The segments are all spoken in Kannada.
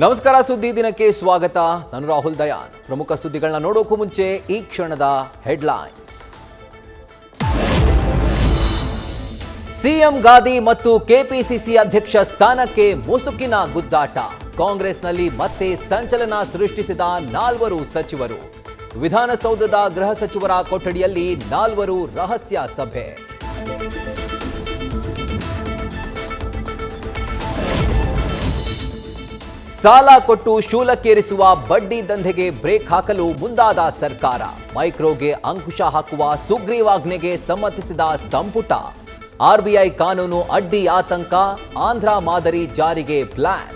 ನಮಸ್ಕಾರ ಸುದ್ದಿ ದಿನಕ್ಕೆ ಸ್ವಾಗತ. ನಾನು ರಾಹುಲ್ ದಯಾನ್. ಪ್ರಮುಖ ಸುದ್ದಿಗಳನ್ನ ನೋಡೋಕು ಮುಂಚೆ ಈ ಕ್ಷಣದ ಹೆಡ್ಲೈನ್ಸ್. ಸಿಎಂ ಗಾದಿ ಮತ್ತು ಕೆಪಿಸಿಸಿ ಅಧ್ಯಕ್ಷ ಸ್ಥಾನಕ್ಕೆ ಮುಸುಕಿನ ಗುದ್ದಾಟ. ಕಾಂಗ್ರೆಸ್ನಲ್ಲಿ ಮತ್ತೆ ಸಂಚಲನ ಸೃಷ್ಟಿಸಿದ 4 ಸಚಿವರು. ವಿಧಾನಸೌಧದ ಗೃಹ ಸಚಿವರ ಕೊಠಡಿಯಲ್ಲಿ 4 ರಹಸ್ಯ ಸಭೆ. ಸಾಲ ಕೊಟ್ಟು ಶೂಲಕ್ಕೇರಿಸುವ ಬಡ್ಡಿ ದಂಧೆಗೆ ಬ್ರೇಕ್ ಹಾಕಲು ಮುಂದಾದ ಸರ್ಕಾರ. ಮೈಕ್ರೋಗೆ ಅಂಕುಶ ಹಾಕುವ ಸುಗ್ರೀವಾಜ್ಞೆಗೆ ಸಮ್ಮತಿಸಿದ ಸಂಪುಟ. ಆರ್ಬಿಐ ಕಾನೂನು ಅಡ್ಡಿ ಆತಂಕ. ಆಂಧ್ರ ಮಾದರಿ ಜಾರಿಗೆ ಪ್ಲಾನ್.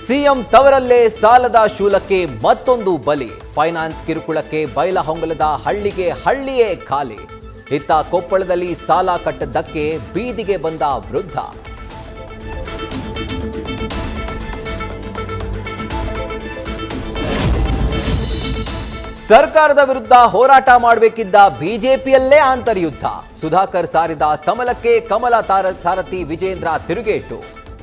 ಸಿಎಂ ತವರಲ್ಲೇ ಸಾಲದ ಶೂಲಕ್ಕೆ ಮತ್ತೊಂದು ಬಲಿ. ಫೈನಾನ್ಸ್ ಕಿರುಕುಳಕ್ಕೆ ಬೈಲಹೊಂಗಲದ ಹಳ್ಳಿಗೆ ಹಳ್ಳಿಯೇ ಖಾಲಿ. ಇತ್ತ ಕೊಪ್ಪಳದಲ್ಲಿ ಸಾಲ ಕಟ್ಟದ್ದಕ್ಕೆ ಬೀದಿಗೆ ಬಂದ ವೃದ್ಧ. ಸರ್ಕಾರದ ವಿರುದ್ಧ ಹೋರಾಟ ಮಾಡಬೇಕಿದ್ದ ಬಿಜೆಪಿಯಲ್ಲೇ ಆಂತರ್ಯುದ್ಧ. ಸುಧಾಕರ್ ಸಾರಿದ ಸಮಲಕ್ಕೆ ಕಮಲ ಸಾರಥಿ ವಿಜೇಂದ್ರ ತಿರುಗೇಟು.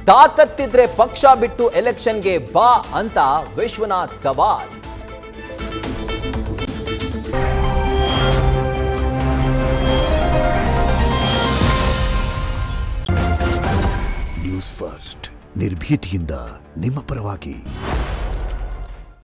ತಾಕತ್ತಿದ್ರೆ ಪಕ್ಷ ಬಿಟ್ಟು ಎಲೆಕ್ಷನ್ಗೆ ಬಾ ಅಂತ ವಿಶ್ವನಾಥ್ ಸವಾಲ್. ನ್ಯೂಸ್ ಫಸ್ಟ್, ನಿರ್ಭೀತಿಯಿಂದ ನಿಮ್ಮ ಪರವಾಗಿ.